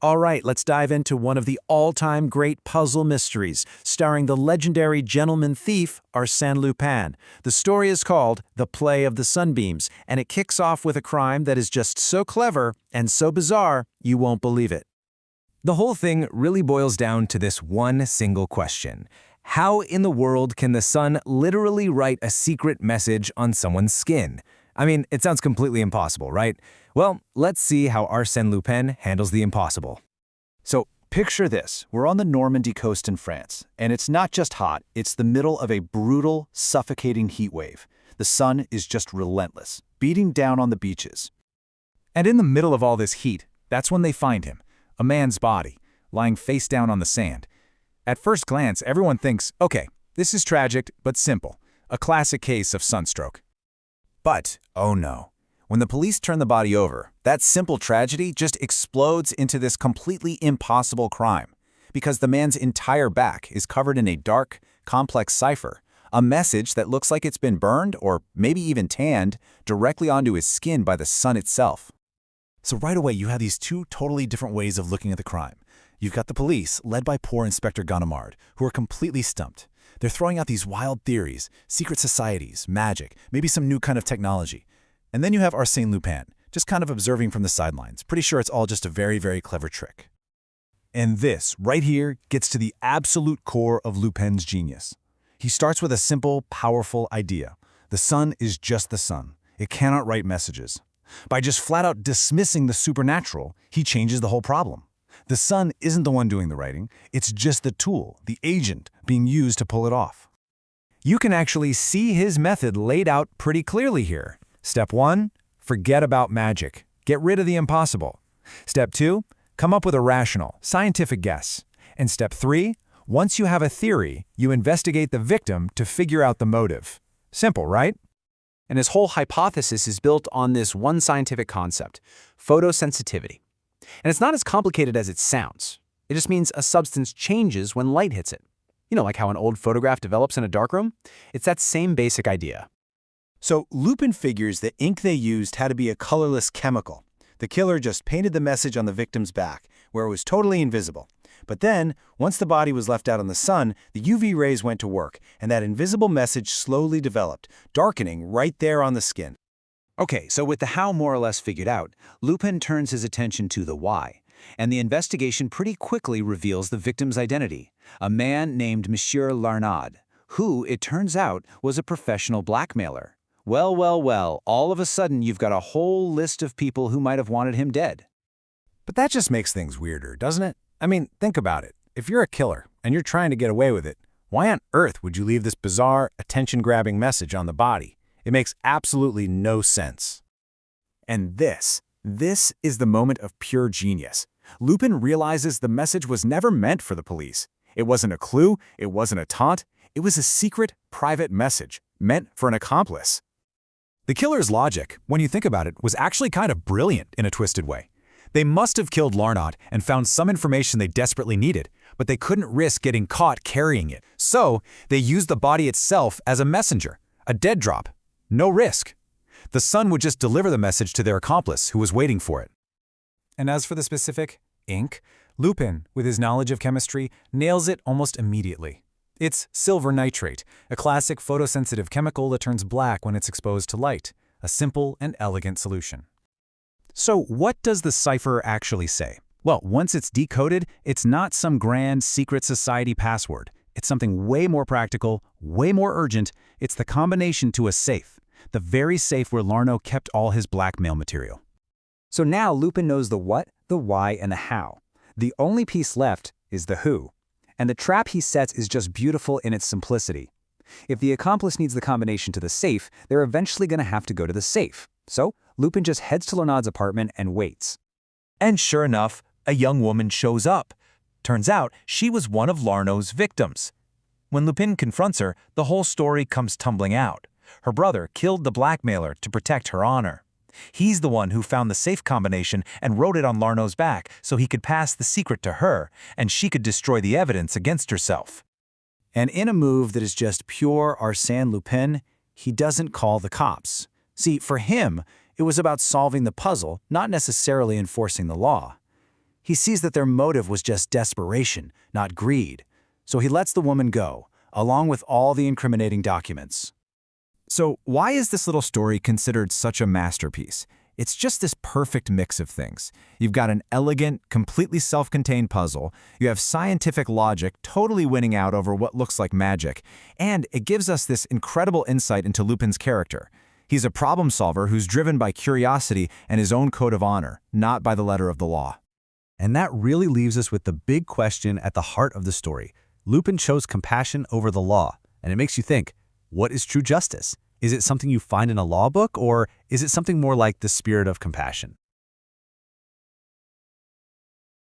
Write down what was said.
All right, let's dive into one of the all-time great puzzle mysteries, starring the legendary gentleman thief, Arsène Lupin. The story is called The Play of the Sunbeams, and it kicks off with a crime that is just so clever and so bizarre, you won't believe it. The whole thing really boils down to this one single question. How in the world can the sun literally write a secret message on someone's skin? I mean, it sounds completely impossible, right? Well, let's see how Arsène Lupin handles the impossible. So, picture this. We're on the Normandy coast in France, and it's not just hot, it's the middle of a brutal, suffocating heat wave. The sun is just relentless, beating down on the beaches. And in the middle of all this heat, that's when they find him, a man's body, lying face down on the sand. At first glance, everyone thinks, okay, this is tragic, but simple, a classic case of sunstroke. But, oh no. When the police turn the body over, that simple tragedy just explodes into this completely impossible crime, because the man's entire back is covered in a dark, complex cipher, a message that looks like it's been burned or maybe even tanned directly onto his skin by the sun itself. So right away, you have these two totally different ways of looking at the crime. You've got the police, led by poor Inspector Ganimard, who are completely stumped. They're throwing out these wild theories, secret societies, magic, maybe some new kind of technology. And then you have Arsène Lupin, just kind of observing from the sidelines, pretty sure it's all just a very, very clever trick. And this, right here, gets to the absolute core of Lupin's genius. He starts with a simple, powerful idea. The sun is just the sun. It cannot write messages. By just flat out dismissing the supernatural, he changes the whole problem. The sun isn't the one doing the writing, it's just the tool, the agent, being used to pull it off. You can actually see his method laid out pretty clearly here. Step 1, forget about magic. Get rid of the impossible. Step 2, come up with a rational, scientific guess. And step 3, once you have a theory, you investigate the victim to figure out the motive. Simple, right? And his whole hypothesis is built on this one scientific concept, photosensitivity. And it's not as complicated as it sounds. It just means a substance changes when light hits it. You know, like how an old photograph develops in a darkroom? It's that same basic idea. So Lupin figures the ink they used had to be a colorless chemical. The killer just painted the message on the victim's back, where it was totally invisible. But then, once the body was left out in the sun, the UV rays went to work, and that invisible message slowly developed, darkening right there on the skin. Okay, so with the how more or less figured out, Lupin turns his attention to the why, and the investigation pretty quickly reveals the victim's identity, a man named Monsieur Larnaud, who, it turns out, was a professional blackmailer. Well, all of a sudden you've got a whole list of people who might have wanted him dead. But that just makes things weirder, doesn't it? I mean, think about it. If you're a killer and you're trying to get away with it, why on earth would you leave this bizarre, attention-grabbing message on the body? It makes absolutely no sense. And this is the moment of pure genius. Lupin realizes the message was never meant for the police. It wasn't a clue, it wasn't a taunt, it was a secret, private message, meant for an accomplice. The killer's logic, when you think about it, was actually kind of brilliant in a twisted way. They must have killed Larnaud and found some information they desperately needed, but they couldn't risk getting caught carrying it. So they used the body itself as a messenger, a dead drop. No risk. The sun would just deliver the message to their accomplice who was waiting for it. And as for the specific ink, Lupin, with his knowledge of chemistry, nails it almost immediately. It's silver nitrate, a classic photosensitive chemical that turns black when it's exposed to light, a simple and elegant solution. So what does the cipher actually say? Well, once it's decoded, it's not some grand secret society password. It's something way more practical, way more urgent. It's the combination to a safe, the very safe where Larnaud kept all his blackmail material. So now Lupin knows the what, the why, and the how. The only piece left is the who. And the trap he sets is just beautiful in its simplicity. If the accomplice needs the combination to the safe, they're eventually going to have to go to the safe. So Lupin just heads to Larnaud's apartment and waits. And sure enough, a young woman shows up. Turns out she was one of Larnaud's victims. When Lupin confronts her, the whole story comes tumbling out. Her brother killed the blackmailer to protect her honor. He's the one who found the safe combination and wrote it on Larnaud's back so he could pass the secret to her, and she could destroy the evidence against herself. And in a move that is just pure Arsène Lupin, he doesn't call the cops. See, for him, it was about solving the puzzle, not necessarily enforcing the law. He sees that their motive was just desperation, not greed. So he lets the woman go, along with all the incriminating documents. So why is this little story considered such a masterpiece? It's just this perfect mix of things. You've got an elegant, completely self-contained puzzle, you have scientific logic totally winning out over what looks like magic, and it gives us this incredible insight into Lupin's character. He's a problem solver who's driven by curiosity and his own code of honor, not by the letter of the law. And that really leaves us with the big question at the heart of the story. Lupin chose compassion over the law, and it makes you think, what is true justice? Is it something you find in a law book, or is it something more like the spirit of compassion?